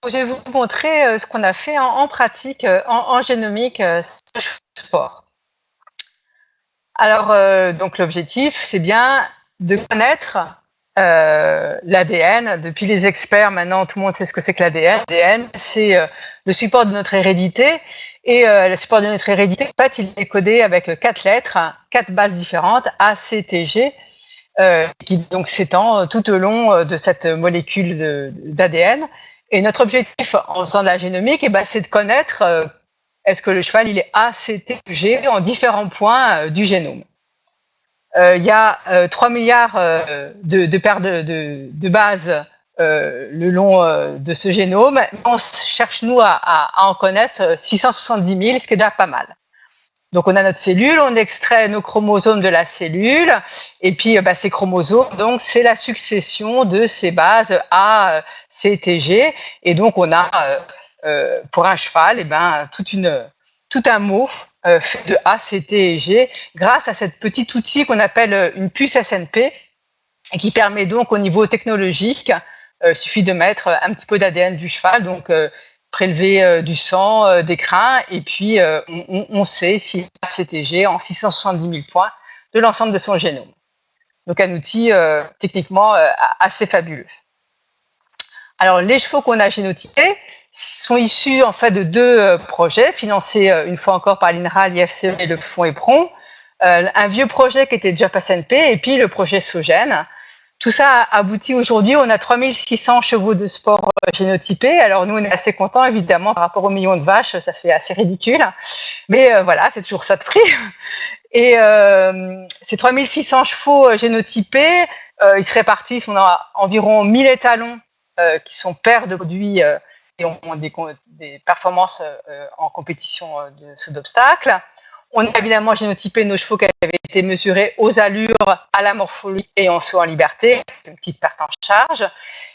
je vais vous montrer ce qu'on a fait en pratique, en génomique, sur le sport. Alors, donc l'objectif, c'est bien de connaître l'ADN. Depuis les experts, maintenant, tout le monde sait ce que c'est que l'ADN. L'ADN, c'est le support de notre hérédité. Et le support de notre hérédité, en fait, il est codé avec 4 lettres, 4 bases différentes, A, C, T, G, qui donc s'étend tout au long de cette molécule d'ADN. Et notre objectif en faisant de la génomique, c'est de connaître est-ce que le cheval il est A, C, T, G en différents points du génome. Il y a 3 milliards de paires de bases le long de ce génome. On cherche, nous, à en connaître 670 000, ce qui est déjà pas mal. Donc, on a notre cellule, on extrait nos chromosomes de la cellule, et puis ces chromosomes, donc c'est la succession de ces bases A, C, T, G, et donc on a pour un cheval, tout un mot fait de A, C, T et G, grâce à cette petite outil qu'on appelle une puce SNP, et qui permet donc au niveau technologique, il suffit de mettre un petit peu d'ADN du cheval, donc prélever du sang, des crins, et puis on sait s'il a CTG en 670 000 points de l'ensemble de son génome. Donc un outil techniquement assez fabuleux. Alors les chevaux qu'on a génotypés sont issus en fait de 2 projets financés une fois encore par l'INRA, l'IFCE et le fonds EPRON. Un vieux projet qui était Job SNP et puis le projet SOGEN. Tout ça aboutit aujourd'hui, on a 3600 chevaux de sport génotypés. Alors nous, on est assez contents, évidemment, par rapport aux millions de vaches, ça fait assez ridicule. Mais voilà, c'est toujours ça de prix. Et ces 3600 chevaux génotypés, ils se répartissent, on a environ 1000 étalons qui sont pairs de produits et ont des performances en compétition de saut d'obstacles. On a évidemment génotypé nos chevaux qui avaient été mesurés aux allures, à la morphologie et en saut en liberté, une petite perte en charge.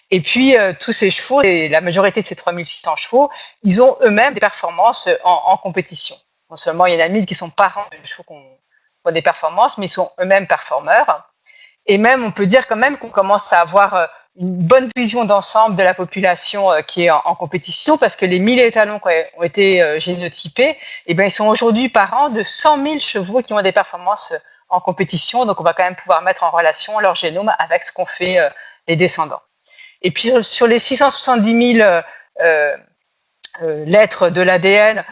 Et puis, tous ces chevaux, et la majorité de ces 3600 chevaux, ils ont eux-mêmes des performances en compétition. Non seulement il y en a 1000 qui sont parents de chevaux qui ont des performances, mais ils sont eux-mêmes performeurs. Et même, on peut dire quand même qu'on commence à avoir une bonne vision d'ensemble de la population qui est en compétition, parce que les 1000 étalons qui ont été génotypés, ils sont aujourd'hui parents de 100 000 chevaux qui ont des performances en compétition. Donc, on va quand même pouvoir mettre en relation leur génome avec ce qu'ont fait les descendants. Et puis, sur les 670 000 lettres de l'ADN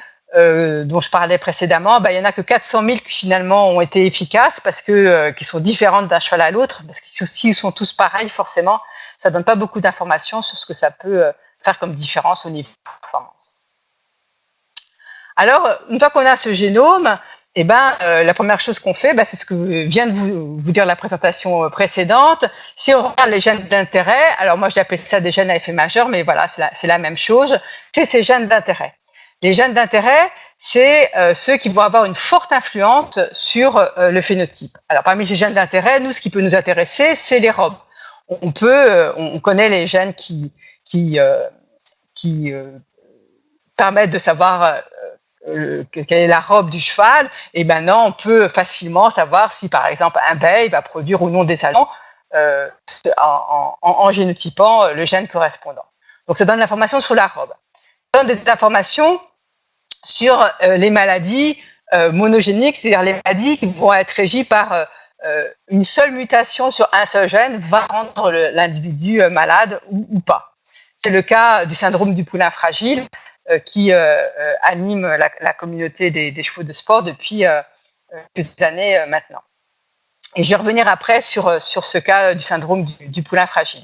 dont je parlais précédemment, il y en a que 400 000 qui finalement ont été efficaces parce que qui sont différentes d'un cheval à l'autre, parce que s'ils sont tous pareils, forcément, ça donne pas beaucoup d'informations sur ce que ça peut faire comme différence au niveau de performance. Alors, une fois qu'on a ce génome, la première chose qu'on fait, c'est ce que vient de vous dire la présentation précédente. Si on regarde les gènes d'intérêt, alors moi j'appelle ça des gènes à effet majeur, mais voilà, c'est la même chose. C'est ces gènes d'intérêt. Les gènes d'intérêt, c'est ceux qui vont avoir une forte influence sur le phénotype. Alors parmi ces gènes d'intérêt, nous, ce qui peut nous intéresser, c'est les robes. On connaît les gènes qui permettent de savoir quelle est la robe du cheval. Et maintenant, on peut facilement savoir si, par exemple, un bœuf va produire ou non des talons en génotypant le gène correspondant. Donc, ça donne l'information sur la robe. Ça donne des informations sur les maladies monogéniques, c'est-à-dire les maladies qui vont être régies par une seule mutation sur un seul gène va rendre l'individu malade ou pas. C'est le cas du syndrome du poulain fragile qui anime la communauté des chevaux de sport depuis quelques années maintenant. Et je vais revenir après sur ce cas du syndrome du poulain fragile.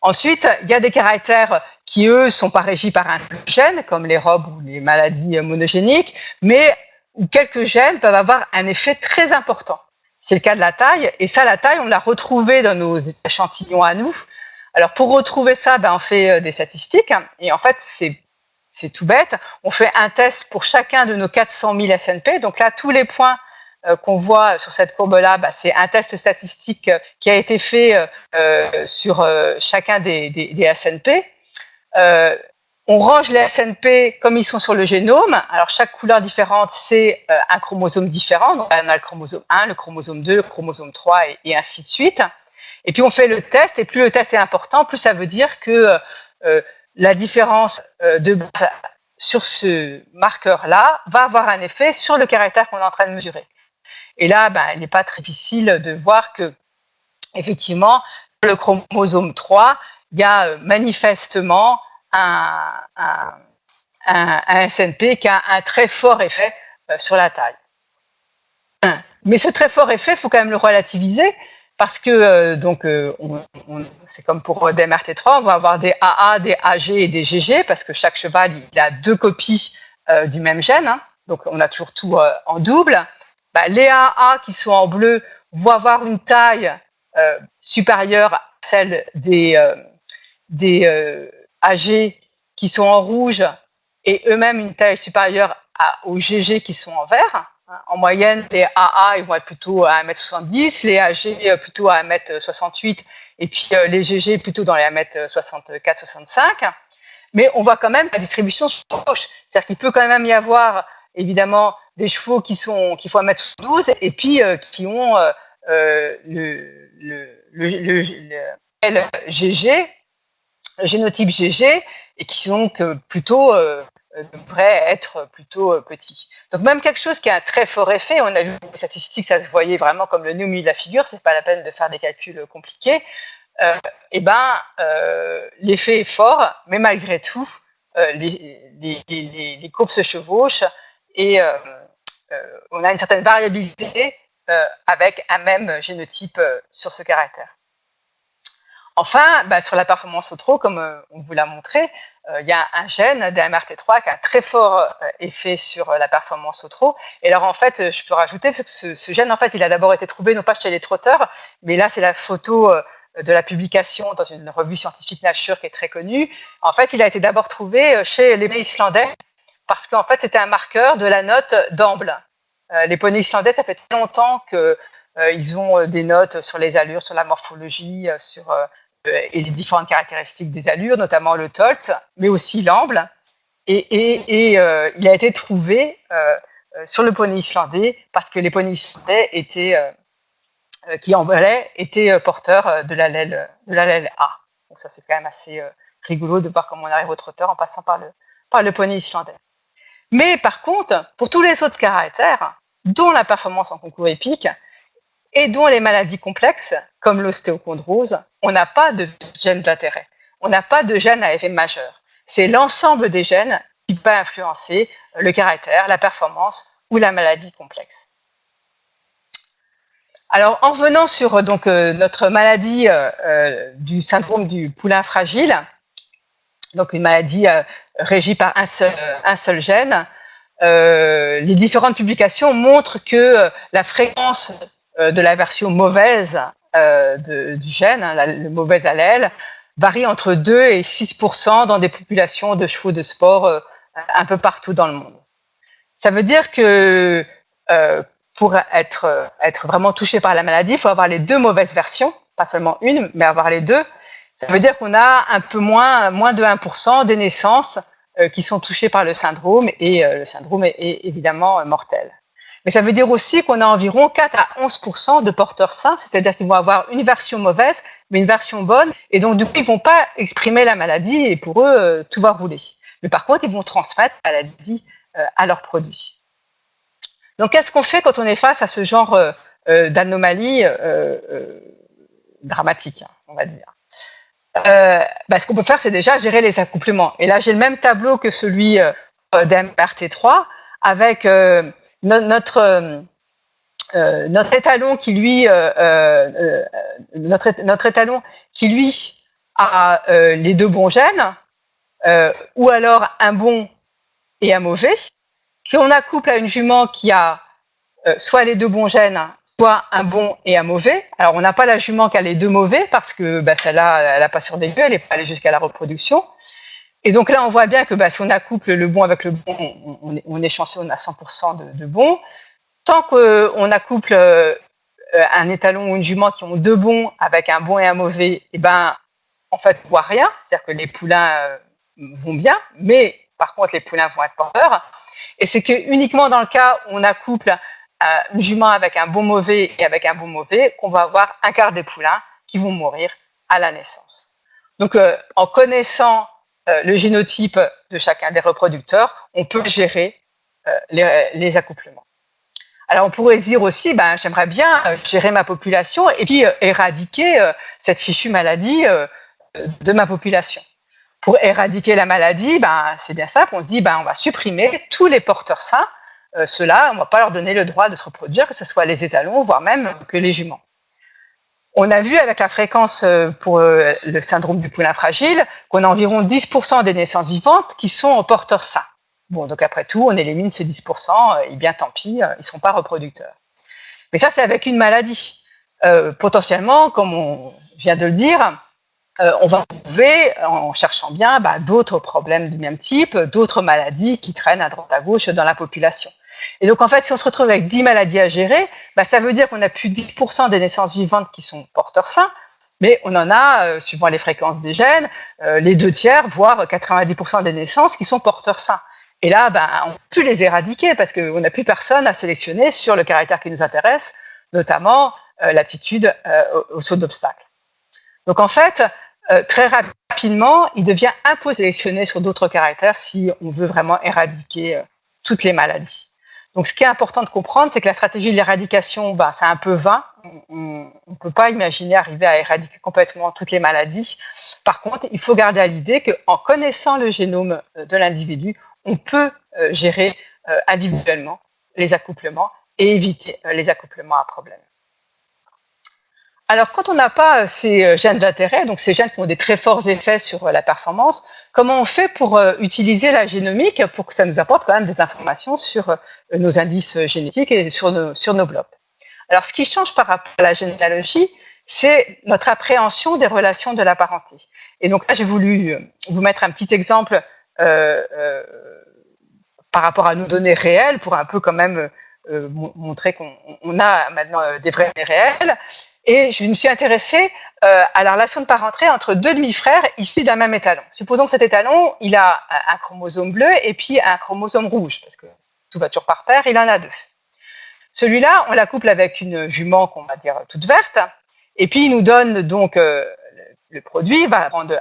Ensuite, il y a des caractères qui, eux, sont pas régis par un gène, comme les robes ou les maladies monogéniques, mais où quelques gènes peuvent avoir un effet très important. C'est le cas de la taille, et ça, la taille, on l'a retrouvée dans nos échantillons à nous. Alors, pour retrouver ça, on fait des statistiques, et en fait, c'est tout bête. On fait un test pour chacun de nos 400 000 SNP, donc là, tous les points qu'on voit sur cette courbe-là, c'est un test statistique qui a été fait sur chacun des SNP. On range les SNP comme ils sont sur le génome. Alors, chaque couleur différente, c'est un chromosome différent. Donc, on a le chromosome 1, le chromosome 2, le chromosome 3 et ainsi de suite. Et puis, on fait le test. Et plus le test est important, plus ça veut dire que la différence de base sur ce marqueur-là va avoir un effet sur le caractère qu'on est en train de mesurer. Et là, il n'est pas très difficile de voir que, effectivement, le chromosome 3, il y a manifestement un SNP qui a un très fort effet sur la taille. Mais ce très fort effet, il faut quand même le relativiser parce que c'est comme pour DMRT3, on va avoir des AA, des AG et des GG parce que chaque cheval il a 2 copies du même gène, hein, donc on a toujours tout en double. Les AA qui sont en bleu vont avoir une taille supérieure à celle des AG qui sont en rouge et eux-mêmes une taille supérieure aux GG qui sont en vert. En moyenne, les AA ils vont être plutôt à 1m70, les AG plutôt à 1m68 et puis les GG plutôt dans les 1m64-65. Mais on voit quand même la distribution sur la gauche. C'est-à-dire qu'il peut quand même y avoir évidemment des chevaux qui font 1m12 et puis qui ont le GG, le génotype GG, et qui sont plutôt devraient être plutôt petits. Donc même quelque chose qui a un très fort effet, on a vu les statistiques, ça se voyait vraiment comme le nez au milieu de la figure, c'est pas la peine de faire des calculs compliqués. L'effet est fort, mais malgré tout, les courbes se chevauchent et on a une certaine variabilité avec un même génotype sur ce caractère. Enfin, sur la performance au trot, comme on vous l'a montré, il y a un gène DMRT3 qui a un très fort effet sur la performance au trot. Et alors en fait, je peux rajouter, parce que ce gène, en fait, il a d'abord été trouvé non pas chez les trotteurs, mais là c'est la photo de la publication dans une revue scientifique Nature qui est très connue. En fait, il a été d'abord trouvé chez les poneys islandais, parce qu'en fait, c'était un marqueur de la note d'amble. Les poneys islandais, ça fait très longtemps qu'ils ont des notes sur les allures, sur la morphologie, et les différentes caractéristiques des allures, notamment le tolt, mais aussi l'amble. Et il a été trouvé sur le poney islandais parce que les poneys islandais qui embalaient étaient porteurs de l'allèle A. Donc ça, c'est quand même assez rigolo de voir comment on arrive au trotteur en passant par le poney islandais. Mais par contre, pour tous les autres caractères, dont la performance en concours épique, et dont les maladies complexes, comme l'ostéochondrose, on n'a pas de gène d'intérêt. On n'a pas de gène à effet majeur. C'est l'ensemble des gènes qui va influencer le caractère, la performance ou la maladie complexe. Alors, en revenant sur notre maladie du syndrome du poulain fragile, donc une maladie régie par un seul gène, les différentes publications montrent que la fréquence de la version mauvaise du gène, le mauvais allèle, varie entre 2 et 6% dans des populations de chevaux de sport un peu partout dans le monde. Ça veut dire que pour être vraiment touché par la maladie, il faut avoir les 2 mauvaises versions, pas seulement une, mais avoir les 2. Ça veut dire qu'on a un peu moins de 1% des naissances qui sont touchées par le syndrome, et le syndrome est évidemment mortel. Mais ça veut dire aussi qu'on a environ 4 à 11% de porteurs sains, c'est-à-dire qu'ils vont avoir une version mauvaise, mais une version bonne, et donc du coup, ils ne vont pas exprimer la maladie, et pour eux, tout va rouler. Mais par contre, ils vont transmettre la maladie à leurs produits. Donc, qu'est-ce qu'on fait quand on est face à ce genre d'anomalie dramatique, on va dire? Ce qu'on peut faire, c'est déjà gérer les accouplements. Et là, j'ai le même tableau que celui d'MRT3, avec notre étalon qui lui a les 2 bons gènes, ou alors un bon et un mauvais, qu'on accouple à une jument qui a soit les 2 bons gènes, soit un bon et un mauvais. Alors on n'a pas la jument qui a les 2 mauvais parce que celle-là, elle n'a pas survécu, elle n'est pas allée jusqu'à la reproduction. Et donc là, on voit bien que si on accouple le bon avec le bon, on échantillonne à 100% de bons. Tant qu'on accouple un étalon ou une jument qui ont 2 bons avec un bon et un mauvais, en fait, on voit rien. C'est-à-dire que les poulains vont bien, mais par contre, les poulains vont être porteurs. Et c'est que uniquement dans le cas où on accouple une jument avec un bon mauvais et avec un bon mauvais, qu'on va avoir un quart des poulains qui vont mourir à la naissance. Donc, en connaissant le génotype de chacun des reproducteurs, on peut gérer les accouplements. Alors on pourrait dire aussi, j'aimerais bien gérer ma population et puis éradiquer cette fichue maladie de ma population. Pour éradiquer la maladie, c'est bien simple, on se dit on va supprimer tous les porteurs sains, ceux-là, on ne va pas leur donner le droit de se reproduire, que ce soit les étalons, voire même que les juments. On a vu avec la fréquence pour le syndrome du poulain fragile qu'on a environ 10% des naissances vivantes qui sont en porteurs sains. Bon, donc après tout, on élimine ces 10%, et bien tant pis, ils ne sont pas reproducteurs. Mais ça, c'est avec une maladie. Potentiellement, comme on vient de le dire, on va trouver, en cherchant bien, d'autres problèmes du même type, d'autres maladies qui traînent à droite à gauche dans la population. Et donc, en fait, si on se retrouve avec 10 maladies à gérer, ça veut dire qu'on n'a plus 10% des naissances vivantes qui sont porteurs sains, mais on en a, suivant les fréquences des gènes, les 2/3, voire 90% des naissances qui sont porteurs sains. Et là, on peut plus les éradiquer parce qu'on n'a plus personne à sélectionner sur le caractère qui nous intéresse, notamment l'aptitude au saut d'obstacle. Donc, en fait, très rapidement, il devient impossible de sélectionner sur d'autres caractères si on veut vraiment éradiquer toutes les maladies. Donc, ce qui est important de comprendre, c'est que la stratégie de l'éradication, c'est un peu vain. On ne peut pas imaginer arriver à éradiquer complètement toutes les maladies. Par contre, il faut garder à l'idée qu'en connaissant le génome de l'individu, on peut gérer individuellement les accouplements et éviter les accouplements à problème. Alors, quand on n'a pas ces gènes d'intérêt, donc ces gènes qui ont des très forts effets sur la performance, comment on fait pour utiliser la génomique pour que ça nous apporte quand même des informations sur nos indices génétiques et sur nos blobs? Alors, ce qui change par rapport à la généalogie, c'est notre appréhension des relations de la parenté. Et donc là, j'ai voulu vous mettre un petit exemple par rapport à nos données réelles pour un peu quand même montrer qu'on a maintenant des vraies données réelles. Et je me suis intéressée à la relation de parenté entre deux demi-frères issus d'un même étalon. Supposons que cet étalon, il a un chromosome bleu et puis un chromosome rouge, parce que tout va toujours par paire, il en a deux. Celui-là, on l'accouple avec une jument qu'on va dire toute verte, et puis il nous donne donc le produit, il va prendre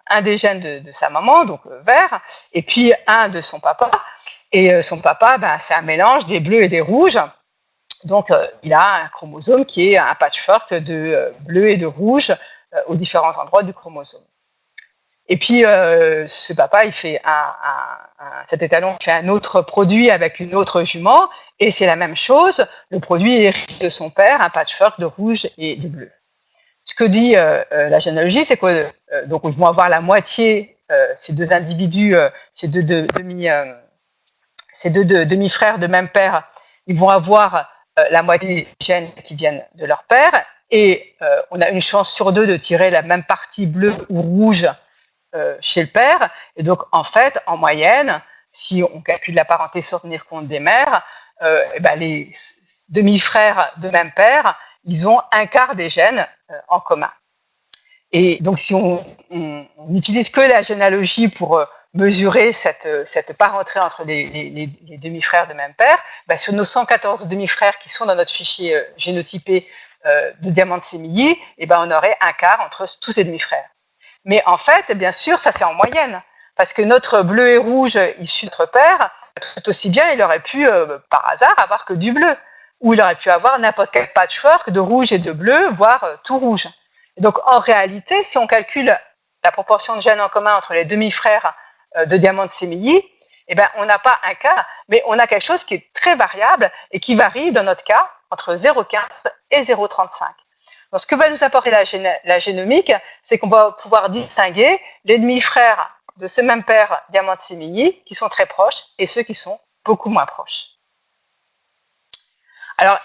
un des gènes de sa maman, donc vert, et puis un de son papa. Et son papa, c'est un mélange des bleus et des rouges. Donc, il a un chromosome qui est un patchwork de bleu et de rouge aux différents endroits du chromosome. Et puis, ce papa, il fait cet étalon fait un autre produit avec une autre jument, et c'est la même chose. Le produit hérite de son père, un patchwork de rouge et de bleu. Ce que dit la généalogie, c'est que donc ils vont avoir la moitié, ces deux individus, ces deux demi-frères de même père, ils vont avoir la moitié des gènes qui viennent de leur père, et on a une chance sur deux de tirer la même partie bleue ou rouge chez le père. Et donc, en fait, en moyenne, si on calcule la parenté sans tenir compte des mères, les demi-frères de même père, ils ont un quart des gènes en commun. Et donc, si on n'utilise que la généalogie pour mesurer cette parenté entre les demi-frères de même père, sur nos 114 demi-frères qui sont dans notre fichier génotypé de Diamant-Sémilly, on aurait un quart entre tous ces demi-frères. Mais en fait, bien sûr, ça c'est en moyenne, parce que notre bleu et rouge issu de notre père, tout aussi bien, il aurait pu, par hasard, avoir que du bleu, ou il aurait pu avoir n'importe quel patchwork de rouge et de bleu, voire tout rouge. Et donc, en réalité, si on calcule la proportion de gènes en commun entre les demi-frères de Diamant-Sémilly, on n'a pas un cas, mais on a quelque chose qui est très variable et qui varie, dans notre cas, entre 0,15 et 0,35. Donc, ce que va nous apporter la génomique, c'est qu'on va pouvoir distinguer les demi-frères de ce même père Diamant-Sémilly, qui sont très proches, et ceux qui sont beaucoup moins proches. Alors,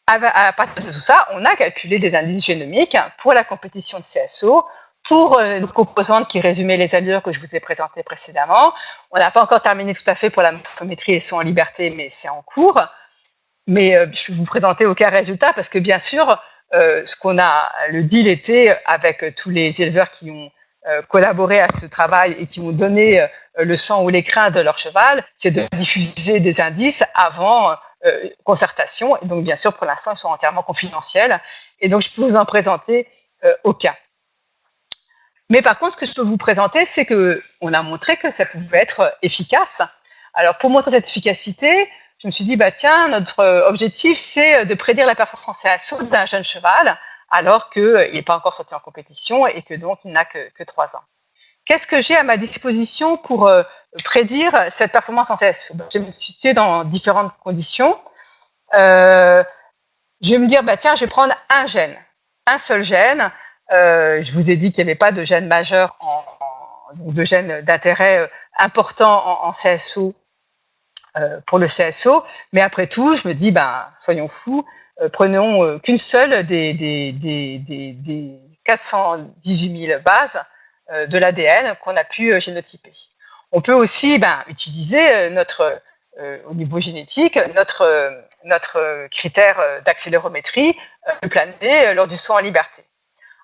à partir de tout ça, on a calculé des indices génomiques pour la compétition de CSO, pour nos composantes qui résumaient les allures que je vous ai présentées précédemment. On n'a pas encore terminé tout à fait pour la morphométrie, elles sont en liberté, mais c'est en cours. Mais je vais vous présenter aucun résultat, parce que bien sûr, le deal était avec tous les éleveurs qui ont collaboré à ce travail et qui ont donné le sang ou les crins de leur cheval, c'est de diffuser des indices avant concertation. Et donc, bien sûr, pour l'instant, ils sont entièrement confidentiels. Et donc, je peux vous en présenter aucun. Mais par contre, ce que je peux vous présenter, c'est qu'on a montré que ça pouvait être efficace. Alors, pour montrer cette efficacité, je me suis dit, bah tiens, notre objectif, c'est de prédire la performance en CSO d'un jeune cheval, alors qu'il n'est pas encore sorti en compétition et que donc il n'a que 3 ans. Qu'est-ce que j'ai à ma disposition pour prédire cette performance en CSO? Je vais me situer dans différentes conditions. Je vais me dire, bah tiens, je vais prendre un gène, un seul gène. Je vous ai dit qu'il n'y avait pas de gène majeur, de gène d'intérêt important en CSO pour le CSO, mais après tout, je me dis, ben, soyons fous, prenons qu'une seule des 418 000 bases de l'ADN qu'on a pu génotyper. On peut aussi utiliser au niveau génétique notre critère d'accélérométrie plané lors du saut en liberté.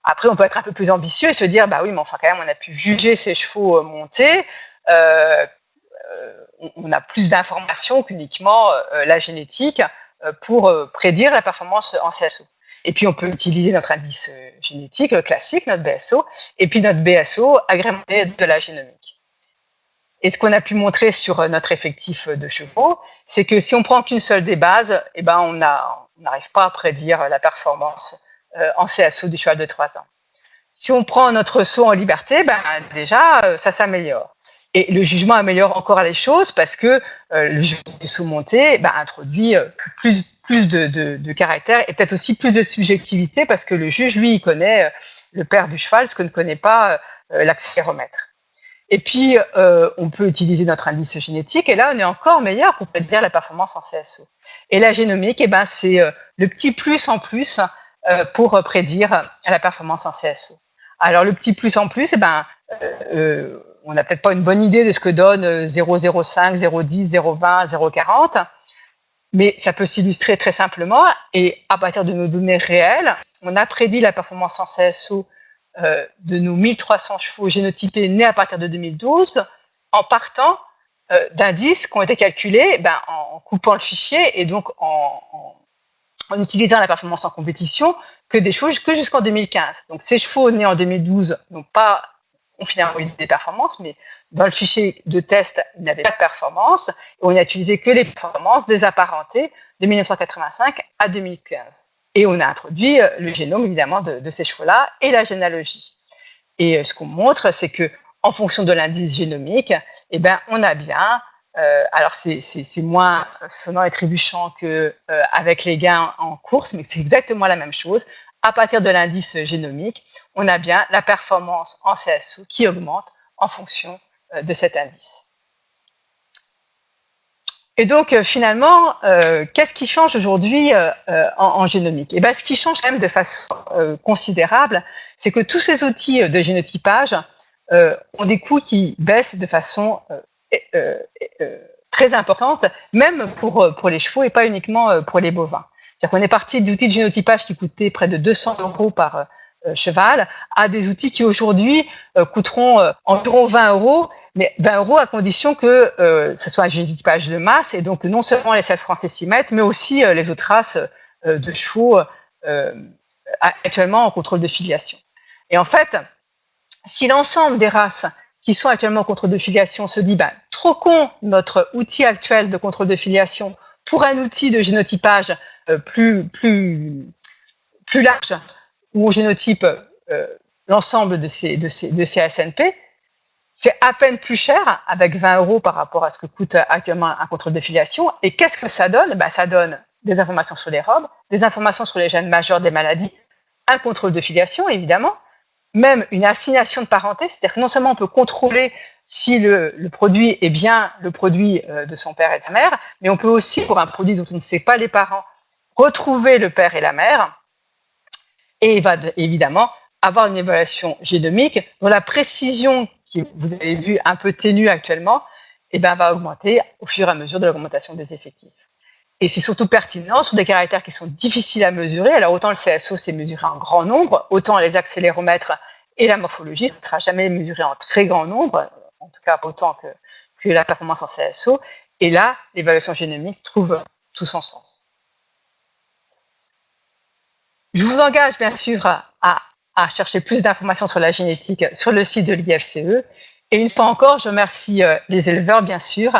Après, on peut être un peu plus ambitieux et se dire, bah oui, mais enfin quand même, on a pu juger ces chevaux montés. On a plus d'informations qu'uniquement la génétique pour prédire la performance en CSO. Et puis, on peut utiliser notre indice génétique classique, notre BSO, et puis notre BSO agrémenté de la génomique. Et ce qu'on a pu montrer sur notre effectif de chevaux, c'est que si on prend qu'une seule des bases, eh ben, on n'arrive pas à prédire la performance en CSO du cheval de 3 ans. Si on prend notre saut en liberté, déjà, ça s'améliore. Et le jugement améliore encore les choses parce que le jugement du saut monté introduit plus de caractère et peut-être aussi plus de subjectivité parce que le juge, lui, il connaît le père du cheval, ce que ne connaît pas l'accéléromètre. Et puis, on peut utiliser notre indice génétique et là, on est encore meilleur pour prédire la performance en CSO. Et la génomique, c'est le petit plus en plus pour prédire la performance en CSO. Alors, le petit plus en plus, on n'a peut-être pas une bonne idée de ce que donne 0,05, 0,10, 0,20, 0,40, mais ça peut s'illustrer très simplement. Et à partir de nos données réelles, on a prédit la performance en CSO de nos 1300 chevaux génotypés nés à partir de 2012 en partant d'indices qui ont été calculés en coupant le fichier et donc en utilisant la performance en compétition que des chevaux que jusqu'en 2015. Donc ces chevaux nés en 2012 n'ont pas ont finalement eu des performances, mais dans le fichier de test, il n'y avait pas de performance. Et on n'a utilisé que les performances des apparentés de 1985 à 2015. Et on a introduit le génome, évidemment, de ces chevaux-là et la généalogie. Et ce qu'on montre, c'est que en fonction de l'indice génomique, on a bien, alors c'est moins sonnant et trébuchant qu'avec les gains en course, mais c'est exactement la même chose. À partir de l'indice génomique, on a bien la performance en CSO qui augmente en fonction de cet indice. Et donc, finalement, qu'est-ce qui change aujourd'hui en génomique? Ce qui change quand même de façon considérable, c'est que tous ces outils de génotypage ont des coûts qui baissent de façon très importante, même pour les chevaux et pas uniquement pour les bovins. C'est-à-dire qu'on est parti d'outils de génotypage qui coûtaient près de 200 € par cheval à des outils qui aujourd'hui coûteront environ 20 €, mais 20 € à condition que ce soit un génotypage de masse et donc non seulement les selles français s'y mettent, mais aussi les autres races de chevaux actuellement en contrôle de filiation. Et en fait, si l'ensemble des races qui sont actuellement en contrôle de filiation se dit troquons notre outil actuel de contrôle de filiation pour un outil de génotypage plus large où on génotype l'ensemble de ces ASNP, c'est à peine plus cher avec 20 € par rapport à ce que coûte actuellement un contrôle de filiation. Et qu'est-ce que ça donne? Ça donne des informations sur les robes, des informations sur les gènes majeurs des maladies, un contrôle de filiation évidemment, même une assignation de parenté, c'est-à-dire que non seulement on peut contrôler si le produit est bien le produit de son père et de sa mère, mais on peut aussi, pour un produit dont on ne sait pas les parents, retrouver le père et la mère, et il va évidemment avoir une évaluation génomique dont la précision, qui vous avez vu un peu ténue actuellement, va augmenter au fur et à mesure de l'augmentation des effectifs. Et c'est surtout pertinent sur des caractères qui sont difficiles à mesurer. Alors autant le CSO, c'est mesuré en grand nombre, autant les accéléromètres et la morphologie, ce ne sera jamais mesuré en très grand nombre, en tout cas autant que la performance en CSO. Et là, l'évaluation génomique trouve tout son sens. Je vous engage bien sûr à à chercher plus d'informations sur la génétique sur le site de l'IFCE. Et une fois encore, je remercie les éleveurs, bien sûr,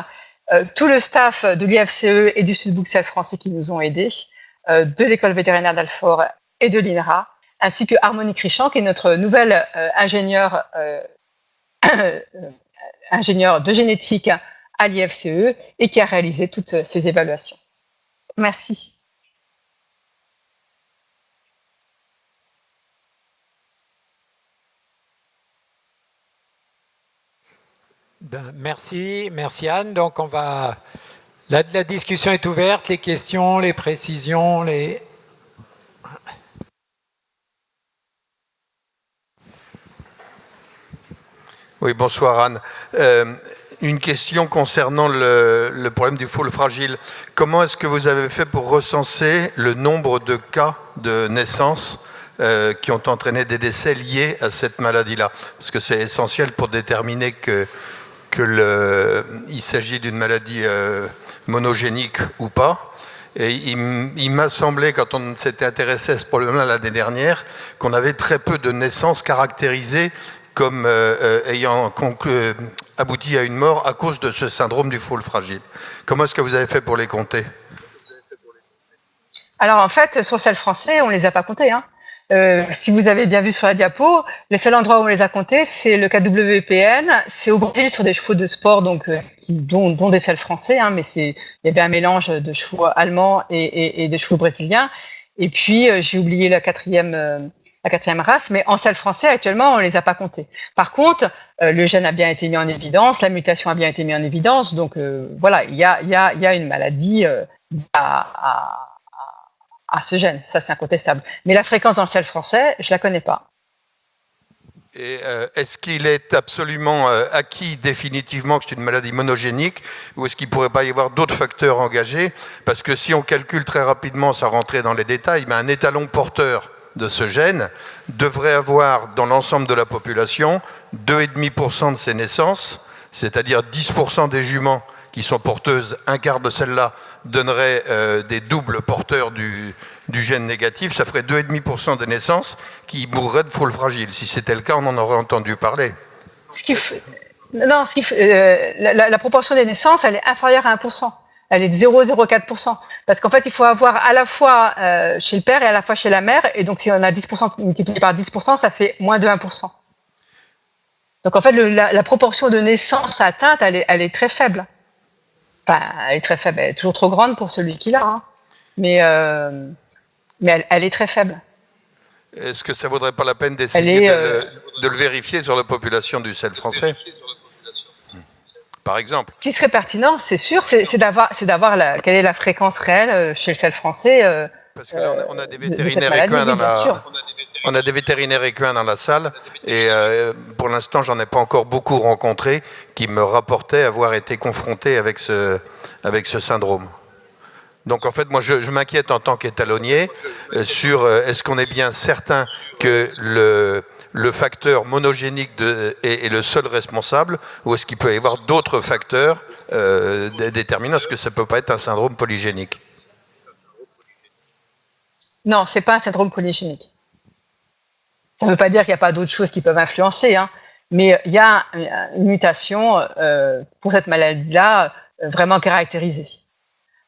tout le staff de l'IFCE et du Sud Bruxelles français qui nous ont aidés, de l'école vétérinaire d'Alfort et de l'INRA, ainsi que Harmonique Richan, qui est notre nouvelle ingénieure de génétique à l'IFCE et qui a réalisé toutes ces évaluations. Merci. Merci Anne. Donc la discussion est ouverte, les questions, les précisions, Oui, bonsoir Anne. Une question concernant le problème du foal fragile. Comment est-ce que vous avez fait pour recenser le nombre de cas de naissance qui ont entraîné des décès liés à cette maladie-là? Parce que c'est essentiel pour déterminer qu'il s'agit d'une maladie monogénique ou pas. Et il m'a semblé, quand on s'était intéressé à ce problème-là l'année dernière, qu'on avait très peu de naissances caractérisées comme ayant abouti à une mort à cause de ce syndrome du foal fragile. Comment est-ce que vous avez fait pour les compter? Alors en fait, sur celles français, on ne les a pas comptés. Si vous avez bien vu sur la diapo, les seuls endroits où on les a comptés, c'est le KWPN, c'est au Brésil sur des chevaux de sport, donc dont des selles français, mais il y avait un mélange de chevaux allemands et de chevaux brésiliens. Et puis j'ai oublié la quatrième race, mais en selles français actuellement on les a pas comptés. Par contre, le gène a bien été mis en évidence, la mutation a bien été mise en évidence, donc voilà, il y a une maladie à ce gène, ça c'est incontestable. Mais la fréquence dans le sel français, je la connais pas. Et est-ce qu'il est absolument acquis définitivement que c'est une maladie monogénique, ou est-ce qu'il ne pourrait pas y avoir d'autres facteurs engagés? Parce que si on calcule très rapidement, sans rentrer dans les détails, mais un étalon porteur de ce gène devrait avoir dans l'ensemble de la population 2,5% de ses naissances, c'est-à-dire 10% des juments qui sont porteuses, un quart de celles-là donnerait des doubles porteurs du gène négatif, ça ferait 2,5% des naissances qui mourraient de foal fragile. Si c'était le cas, on en aurait entendu parler. La proportion des naissances, elle est inférieure à 1%. Elle est de 0,04%. Parce qu'en fait, il faut avoir à la fois chez le père et à la fois chez la mère. Et donc, si on a 10% multiplié par 10%, ça fait moins de 1%. Donc, en fait, la proportion de naissances atteintes, elle est très faible. Enfin, elle est très faible. Elle est toujours trop grande pour celui qui l'a. Mais elle est très faible. Est-ce que ça ne vaudrait pas la peine d'essayer de le vérifier sur la population du sel français, par exemple? Ce qui serait pertinent, c'est sûr, c'est d'avoir quelle est la fréquence réelle chez le sel français. Parce que là, on a des vétérinaires équins on a des vétérinaires équins dans la salle, et pour l'instant, j'en ai pas encore beaucoup rencontré qui me rapportaient avoir été confrontés avec ce syndrome. Donc en fait, moi, je m'inquiète en tant qu'étalonnier sur est-ce qu'on est bien certain que le facteur monogénique est le seul responsable, ou est-ce qu'il peut y avoir d'autres facteurs déterminants? Est-ce que ça ne peut pas être un syndrome polygénique? Non, ce n'est pas un syndrome polygénique. Ça ne veut pas dire qu'il n'y a pas d'autres choses qui peuvent influencer, mais il y a une mutation pour cette maladie-là vraiment caractérisée.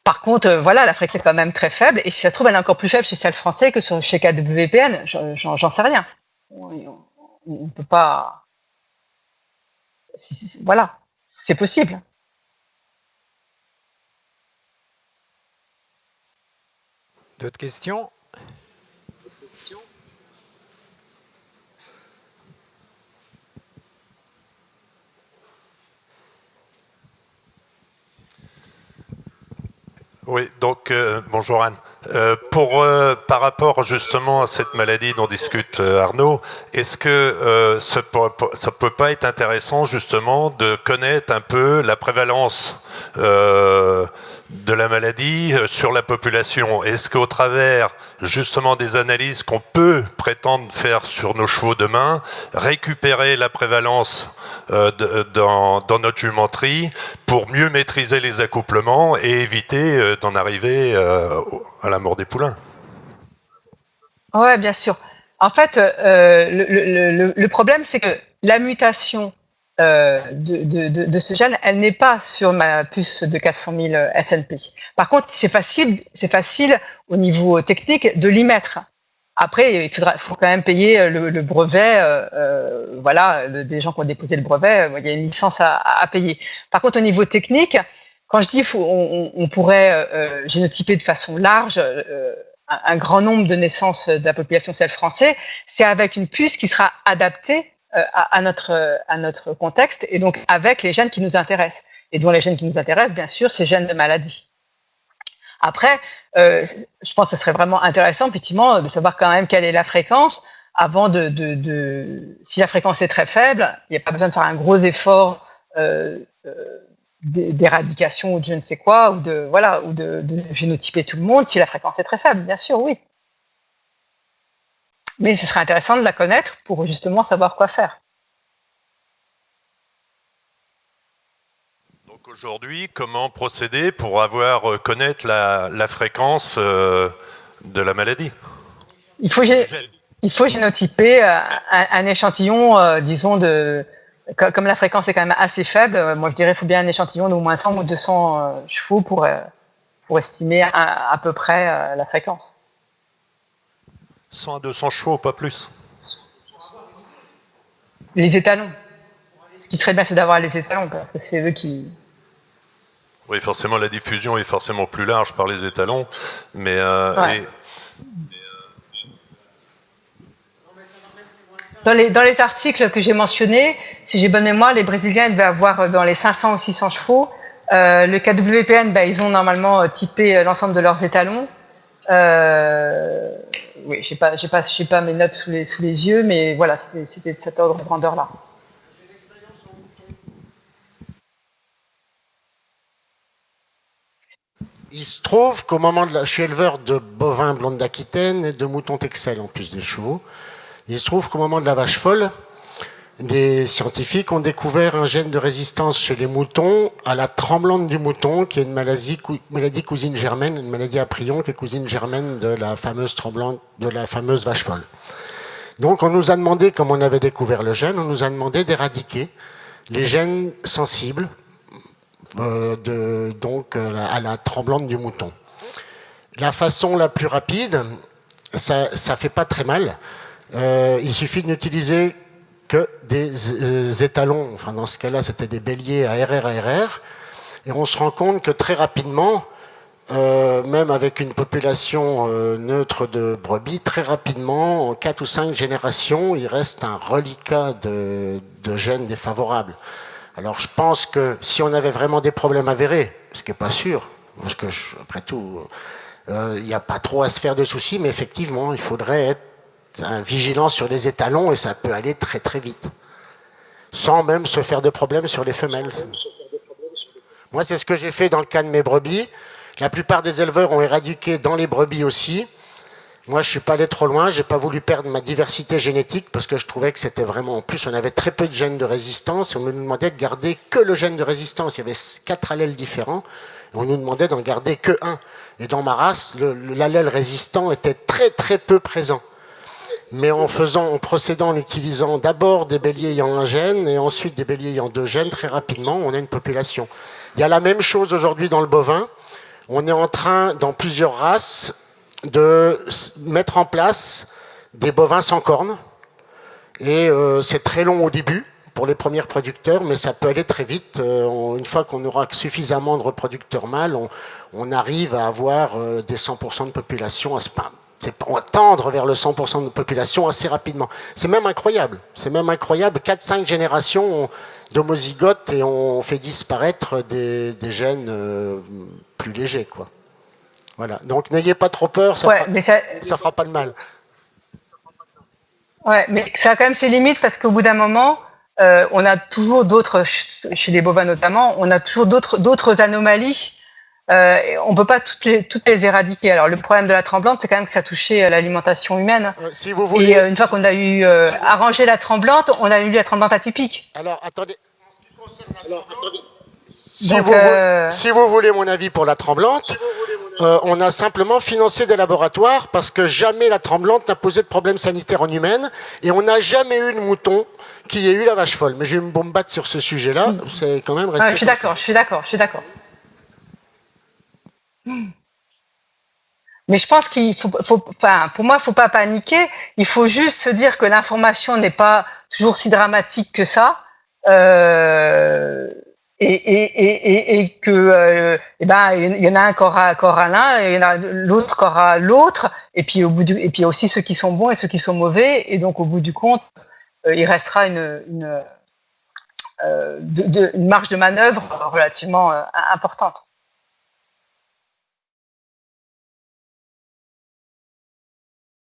Par contre, voilà, la fréquence est quand même très faible, et si ça se trouve, elle est encore plus faible chez celle français que chez KWPN, j'en sais rien. On ne peut pas... Voilà, c'est possible. D'autres questions? Oui, donc bonjour Anne. Par rapport justement à cette maladie dont discute Arnaud, est-ce que ça peut pas être intéressant justement de connaître un peu la prévalence de la maladie sur la population? Est-ce qu'au travers justement des analyses qu'on peut prétendre faire sur nos chevaux demain, récupérer la prévalence dans notre jumenterie pour mieux maîtriser les accouplements et éviter d'en arriver à la mort des poulains? Oui, bien sûr. En fait, le problème, c'est que la mutation de ce gène, elle n'est pas sur ma puce de 400 000 SNP. Par contre, c'est facile au niveau technique de l'y mettre. Après, il faut quand même payer le brevet. Voilà, des gens qui ont déposé le brevet, il y a une licence à payer. Par contre, au niveau technique, quand je dis on pourrait génotyper de façon large un grand nombre de naissances de la population celle française, c'est avec une puce qui sera adaptée à notre contexte et donc avec les gènes qui nous intéressent. Et dont les gènes qui nous intéressent, bien sûr, c'est gènes de maladie. Après, je pense que ce serait vraiment intéressant, effectivement, de savoir quand même quelle est la fréquence avant si la fréquence est très faible, il n'y a pas besoin de faire un gros effort d'éradication ou de je ne sais quoi, ou de génotyper tout le monde si la fréquence est très faible, bien sûr, oui. Mais ce serait intéressant de la connaître pour justement savoir quoi faire. Donc aujourd'hui, comment procéder pour connaître la fréquence de la maladie? Il faut génotyper un échantillon, disons, comme la fréquence est quand même assez faible, moi je dirais qu'il faut bien un échantillon d'au moins 100 ou 200 chevaux pour estimer à peu près la fréquence. 100 à 200 chevaux, pas plus. Les étalons. Ce qui serait bien, c'est d'avoir les étalons, parce que c'est eux qui... Oui, forcément, la diffusion est forcément plus large par les étalons, mais... Ouais. Dans les articles que j'ai mentionnés, si j'ai bonne mémoire, les Brésiliens devaient avoir dans les 500 ou 600 chevaux. Le KWPN, ils ont normalement typé l'ensemble de leurs étalons. Oui, j'ai pas mes notes sous les yeux, mais voilà, c'était de cet ordre de grandeur-là. Il se trouve qu'au moment je suis éleveur de bovins blondes d'Aquitaine et de moutons Texel en plus des chevaux. Il se trouve qu'au moment de la vache folle, des scientifiques ont découvert un gène de résistance chez les moutons à la tremblante du mouton, qui est une maladie cousine germaine, une maladie à prion qui est cousine germaine de la fameuse tremblante, de la fameuse vache folle. Donc on nous a demandé, comme on avait découvert le gène, on nous a demandé d'éradiquer les gènes sensibles à la tremblante du mouton. La façon la plus rapide, ça fait pas très mal. Il suffit de n'utiliser que des étalons, enfin dans ce cas-là c'était des béliers à RR, et on se rend compte que très rapidement, même avec une population neutre de brebis, très rapidement, en 4 ou 5 générations, il reste un reliquat de gènes défavorables. Alors je pense que si on avait vraiment des problèmes avérés, ce qui n'est pas sûr, parce que après tout, il n'y a pas trop à se faire de soucis, mais effectivement, il faudrait être vigilant sur les étalons et ça peut aller très très vite, sans même se faire de problème sur les femelles. Moi, c'est ce que j'ai fait dans le cas de mes brebis. La plupart des éleveurs ont éradiqué dans les brebis aussi. Moi, je ne suis pas allé trop loin, je n'ai pas voulu perdre ma diversité génétique parce que je trouvais que c'était vraiment... En plus, on avait très peu de gènes de résistance et on nous demandait de garder que le gène de résistance. Il y avait 4 allèles différents et on nous demandait d'en garder que 1. Et dans ma race, l'allèle résistant était très très peu présent. Mais en procédant en utilisant d'abord des béliers ayant un gène et ensuite des béliers ayant 2 gènes, très rapidement, on a une population. Il y a la même chose aujourd'hui dans le bovin. On est en train, dans plusieurs races, de mettre en place des bovins sans cornes. Et c'est très long au début pour les premiers producteurs, mais ça peut aller très vite. Une fois qu'on aura suffisamment de reproducteurs mâles, on arrive à avoir des 100% de population on va tendre vers le 100% de population assez rapidement. C'est même incroyable. 4-5 générations d'homozygotes et on fait disparaître des gènes plus légers, quoi. Voilà. Donc n'ayez pas trop peur, ça fera pas de mal. Ouais, mais ça a quand même ses limites parce qu'au bout d'un moment, on a toujours d'autres, chez les bovins notamment, on a toujours d'autres anomalies. On ne peut pas toutes les éradiquer. Alors le problème de la tremblante, c'est quand même que ça touchait l'alimentation humaine. Si vous voulez, et une fois qu'on a eu arrangé la tremblante, on a eu la tremblante atypique. Alors attendez. En ce qui concerne la tremblante, si vous voulez mon avis pour la tremblante, on a simplement financé des laboratoires parce que jamais la tremblante n'a posé de problème sanitaire en humaine et on n'a jamais eu de mouton qui ait eu la vache folle. Mais je vais me bombattre sur ce sujet-là, c'est quand même resté. Je suis d'accord. Mais je pense qu'il pour moi, il faut pas paniquer. Il faut juste se dire que l'information n'est pas toujours si dramatique que ça, et que, il y en a un qui aura l'un, et il y en a l'autre qui aura l'autre, et puis et puis aussi ceux qui sont bons et ceux qui sont mauvais, et donc au bout du compte, il restera une marge de manœuvre relativement importante.